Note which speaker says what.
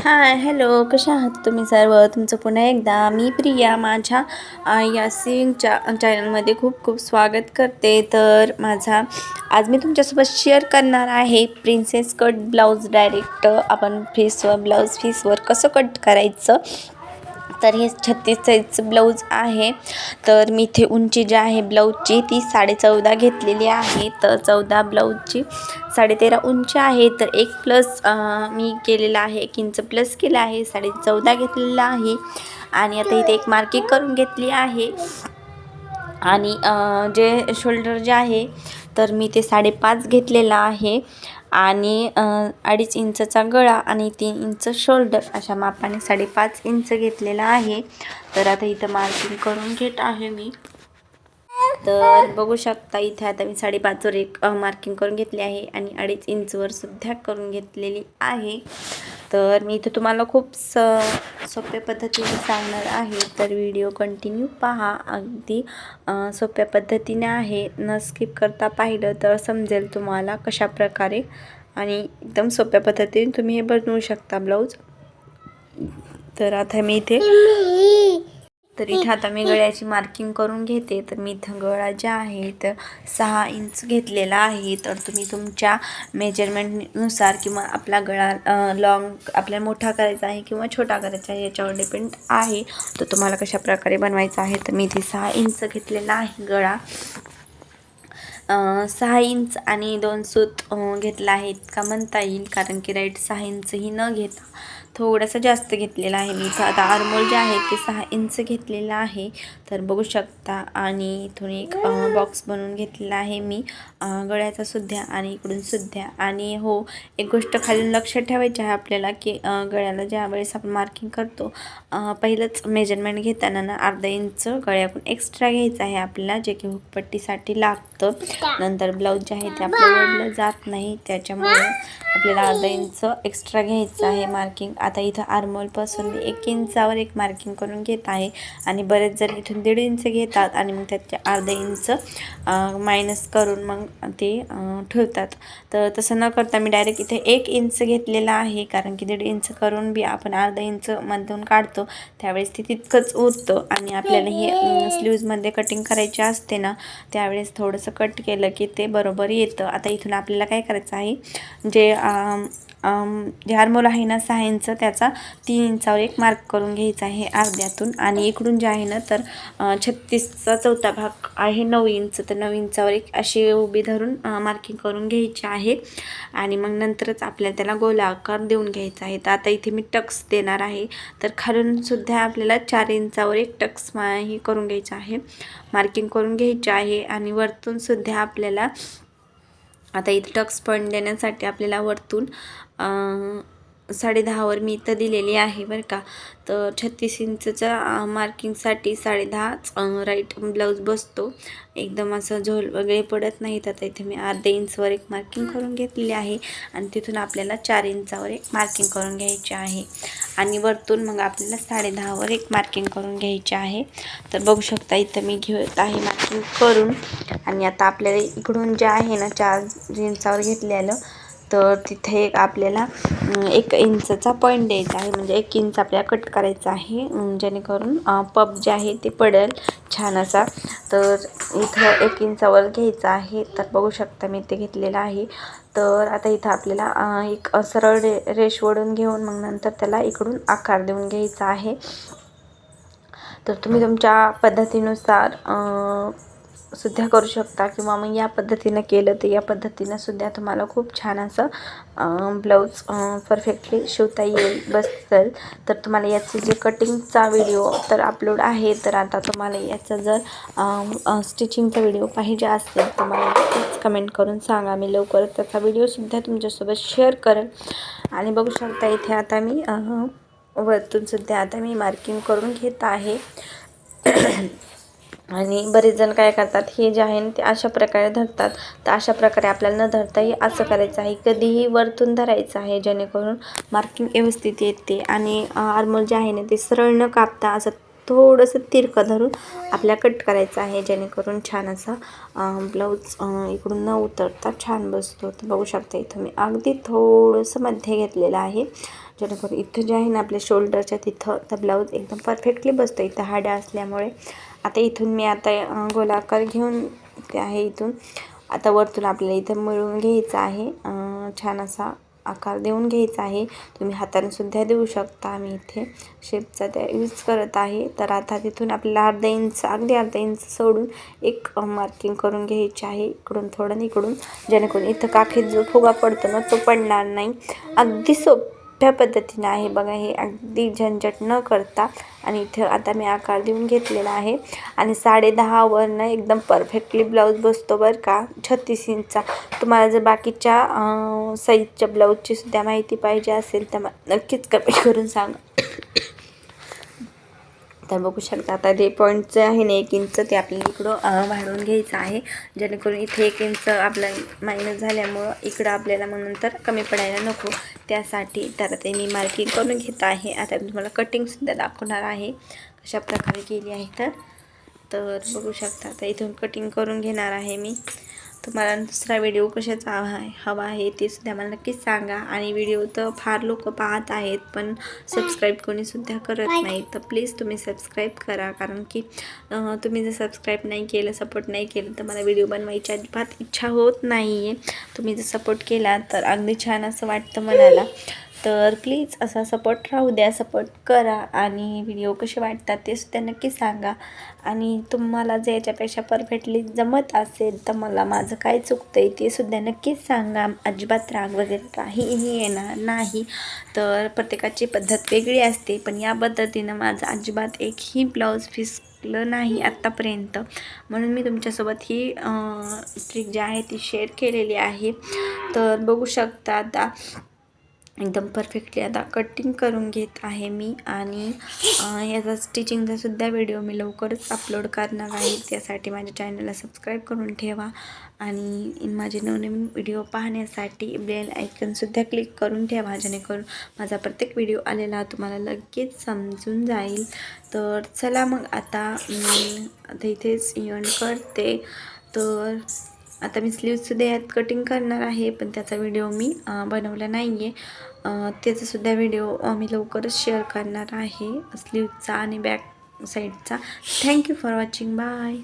Speaker 1: Hi hello, कशा आहात तुम्ही सर्व? तुमचं पुन्हा एकदा मी प्रिया माझ्या या सिंगच्या चॅनलमध्ये खूप खूप स्वागत करते. तर आज मी तुमच्यासोबत शेअर करणार आहे प्रिन्सेस कट ब्लाऊज. डायरेक्ट आपण ब्लाऊज पीसवर कसं कट करायचं. तर हे 36 साईजचं ब्लाऊज आहे. तर मी इथे उंची जी आहे ब्लाऊजची ती 14.5 घेतलेली आहे. तर 14 ब्लाऊजची 13.5 उंची आहे. तर एक प्लस मी केलेला आहे, 1 इंच प्लस केला आहे, 14.5 घेतलेला आहे. आणि आता इथे एक मार्किंग करून घेतली आहे. आणि जे शोल्डर जे आहे तर मी ते 5.5 घेतलेला आहे. आणि 2.5 इंचचा गळा आणि 3 इंच शोल्डर अशा मापाने 5.5 इंच घेतलेला आहे. तर आता इथं मार्किंग करून घेत आहे मी. तर बघू शकता इथे आता मी 5.5वर एक मार्किंग करून घेतली आहे आणि 2.5 इंचवर सुद्धा करून घेतलेली आहे. तर मी इथे तुम्हाला खूप सोप्या पद्धतीने सांगणार आहे. तर व्हिडिओ कंटिन्यू पहा. अगदी सोप्या पद्धतीने आहे, न स्किप करता पाहिलं तर समजेल तुम्हाला कशा प्रकारे आणि एकदम सोप्या पद्धतीने तुम्ही हे बनवू शकता ब्लाऊज. तर आता मी इथे आता मी गळ्याची मार्किंग करून घेते. तर मी इथं गळा जे आहे तर 6 इंच घेतलेला आहे. तर तुम्ही तुमच्या मेजरमेंटनुसार किंवा आपला गळा लॉंग आपल्याला मोठा करायचा आहे किंवा छोटा करायचा आहे याच्यावर डिपेंड आहे. तर तुम्हाला कशा प्रकारे बनवायचा आहे. तर मी इथे 6 इंच घेतलेला आहे गळा. 6 इंच आणि 2 सूत घेतला आहे का म्हणता येईल, कारण की राईट 6 इंचही न घेता थोडंसं जास्त घेतलेलं आहे मी इथं. आता आर्मोल जे आहे ते 6 इंच घेतलेलं आहे. तर बघू शकता. आणि इथून एक बॉक्स बनवून घेतलेला आहे मी गळ्याचा सुद्धा आणि इकडून सुद्धा. आणि हो, एक गोष्ट खाली लक्षात ठेवायची आहे आपल्याला की गळ्याला ज्या वेळेस आपण मार्किंग करतो पहिलंच मेजरमेंट घेताना ना अर्धा इंच गळ्याकडून एक्स्ट्रा घ्यायचं आहे आपल्याला, जे की हुकपट्टीसाठी लागतं. नंतर ब्लाऊज जे आहे ते आपलं ओढलं जात नाही, त्याच्यामुळे आपल्याला अर्धा इंच एक्स्ट्रा घ्यायचं आहे मार्किंग. आता इथं आर्मोलपासून मी 1 इंचावर एक मार्किंग करून घेत आहे. आणि बरेच जण इथून 1.5 इंच घेतात आणि मग त्याचे अर्धा इंच मायनस करून मग ते ठेवतात. तर तसं न करता मी डायरेक्ट इथे 1 इंच घेतलेला आहे, कारण की 1.5 इंच करून बी आपण अर्धा इंच मधून काढतो त्यावेळेस ते तितकंच उरतं. आणि आपल्याला हे स्लीव्जमध्ये कटिंग करायची असते ना, त्यावेळेस थोडंसं कट केलं की ते बरोबर येतं. आता इथून आपल्याला काय करायचं आहे, जे आर्मोल आहे ना 6 इंच, त्याचा 3 इंचावर एक मार्क करून घ्यायचा आहे अर्ध्यातून. आणि इकडून जे आहे ना तर 36चा चौथा भाग आहे 9 इंच, तर 9 इंचावर एक अशी उभी धरून मार्किंग करून घ्यायची आहे. आणि मग नंतरच आपल्याला त्याला गोलाकार देऊन घ्यायचा आहे. तर आता इथे मी टक्स देणार आहे. तर खालून सुद्धा आपल्याला 4 इंचावर एक टक्स हे करून घ्यायचं आहे, मार्किंग करून घ्यायचे आहे. आणि वरतून सुद्धा आपल्याला आता इथे टक्स पॉईंट देण्यासाठी आपल्याला वरतून 10.5वर मी इथं दिलेली आहे बरं का. तर 36 इंचच्या मार्किंगसाठी 10.5 राईट ब्लाऊज बसतो. एकदम असं झोल वगैरे पडत नाही. तर इथे मी अर्ध्या इंचवर एक मार्किंग करून घेतलेली आहे. आणि तिथून आपल्याला 4 इंचावर एक मार्किंग करून घ्यायचे आहे. आणि वरतून मग आपल्याला 10.5वर एक मार्किंग करून घ्यायचे आहे. तर बघू शकता इथं मी घेत आहे मार्किंग करून. आणि आता आपल्याला इकडून जे आहे ना 4 इंचावर घेतलेलं, तर तिथे एक आपल्याला 1 इंचचा पॉईंट द्यायचा आहे, म्हणजे 1 इंच आपल्याला कट करायचा आहे, जेणेकरून पब जे आहे ते पडेल छान असा. तर इथं 1 इंचावर घ्यायचं आहे. तर बघू शकता मी ते घेतलेलं आहे. तर आता इथं आपल्याला एक सरळ रेष ओढून घेऊन मग नंतर त्याला इकडून आकार देऊन घ्यायचा आहे. तर तुम्ही तुमच्या पद्धतीनुसार सुद्धा करू शकता, किंवा मग या पद्धतीनं केलं तर या पद्धतीनं सुद्धा तुम्हाला खूप छान असं ब्लाऊज परफेक्टली शिवता येईल बसेल. तर तुम्हाला याचे जे कटिंगचा व्हिडिओ तर अपलोड आहे, तर आता तुम्हाला याचं जर स्टिचिंगचा व्हिडिओ पाहिजे असेल तर मला नक्कीच कमेंट करून सांगा. मी लवकरच त्याचा व्हिडिओसुद्धा तुमच्यासोबत शेअर करेन. आणि बघू शकता इथे आता मी वरतून सुद्धा आता मी मार्किंग करून घेत आहे. आणि बरेच जण काय करतात, हे जे आहे ते अशा प्रकारे धरतात. तर अशा प्रकारे आपल्याला न धरताही असं करायचं आहे, कधीही वरतून धरायचं आहे, जेणेकरून मार्किंग व्यवस्थित येते. आणि आर्मोल जे आहे ना ते सरळ न कापता असं थोडंसं तिरकं धरून आपल्याला कट करायचं आहे, जेणेकरून छान असा ब्लाऊज इकडून न उतरता छान बसतो. तर बघू शकता इथं मी अगदी थोडंसं मध्ये घेतलेलं आहे, जेणेकरून इथं जे आहे ना आपल्या शोल्डरच्या तिथं तर ब्लाऊज एकदम परफेक्टली बसतो इथं हाड्या असल्यामुळे. आता इथून मी आता गोलाकार घेऊन ते आहे इथून आता वरतून आपल्याला इथं मिळून घ्यायचं आहे, छान असा आकार देऊन घ्यायचा आहे. तुम्ही हाताने सुद्धा देऊ शकता, मी इथे शेपचा त्या यूज करत आहे. तर आता तिथून आपल्याला अर्धा इंच अगदी अर्धा इंच सोडून एक मार्किंग करून घ्यायची आहे, इकडून थोडं इकडून, जेणेकरून इथं काखेत जो फुगा पडतो ना तो पडणार नाही. अगदी सोप्या पद्धतीने आहे बघा, हे अगदी झंझट न करता. आणि इथं आता मी आकार देऊन घेतलेला आहे आणि 10.5 वरनं एकदम परफेक्टली ब्लाऊज बसतो बरं का, 36 इंचचा. तुम्हाला जर बाकीच्या साईजच्या ब्लाऊजची सुद्धा माहिती पाहिजे असेल तर नक्कीच कमेंट करून सांगा. तर बघू शकता आता ते पॉईंटचं आहे ना 1 इंच ते आपल्याला इकडं वाढवून घ्यायचं आहे, जेणेकरून इथे 1 इंच आपलं मायनस झाल्यामुळं इकडं आपल्याला मग नंतर कमी पडायला नको, त्यासाठी तर ते मी मार्किंग करून घेत आहे. आता मी तुम्हाला कटिंगसुद्धा दाखवणार आहे कशा प्रकारे केली आहे. तर बघू शकता आता इथून कटिंग करून घेणार आहे मी. तुम्हाला दुसरा व्हिडिओ कशाचा हवा आहे ते सुद्धा मला नक्कीच सांगा. आणि व्हिडिओ तर फार लोक पाहत आहेत पण सबस्क्राईब कोणीसुद्धा करत नाही, तर प्लीज तुम्ही सबस्क्राईब करा, कारण की तुम्ही जर सबस्क्राईब नाही केलं, सपोर्ट नाही केलं तर मला व्हिडिओ बनवायची अजिबात इच्छा होत नाही आहे. तुम्ही जर सपोर्ट केला तर अगदी छान असं वाटतं मनाला. तर प्लीज असा सपोर्ट राहू द्या, सपोर्ट करा आणि व्हिडिओ कसे वाटतात ते सुद्धा नक्की सांगा. आणि तुम्हाला जर याच्यापेक्षा परफेक्टली जमत असेल तर मला माझं काय चुकतं आहे ते सुद्धा नक्कीच सांगा. अजिबात राग वगैरे काहीही येणार नाही. तर प्रत्येकाची पद्धत वेगळी असते, पण या पद्धतीनं माझं अजिबात एकही ब्लाऊज फिसलं नाही आत्तापर्यंत, म्हणून मी तुमच्यासोबत ही ट्रिक जी आहे ती शेअर केलेली आहे. तर बघू शकता आता एकदम परफेक्टली आता कटिंग करून घेत आहे मी. आणि याचा स्टिचिंगचा सुद्धा व्हिडिओ मी लवकरच अपलोड करणार आहे, त्यासाठी माझ्या चॅनलला सबस्क्राईब करून ठेवा. आणि माझे नवनवीन व्हिडिओ पाहण्यासाठी बेल आयकनसुद्धा क्लिक करून ठेवा, जेणेकरून माझा प्रत्येक व्हिडिओ आलेला तुम्हाला लगेच समजून जाईल. तर चला मग आता इथेच एंड करते. तर आता मी स्लीव्हसुद्धा यात कटिंग करणार आहे, पण त्याचा व्हिडिओ मी बनवला नाही आहे. त्याचासुद्धा व्हिडिओ मी लवकरच शेअर करणार आहे, स्लीव्हचा आणि बॅक साईडचा. Thank you for watching. बाय.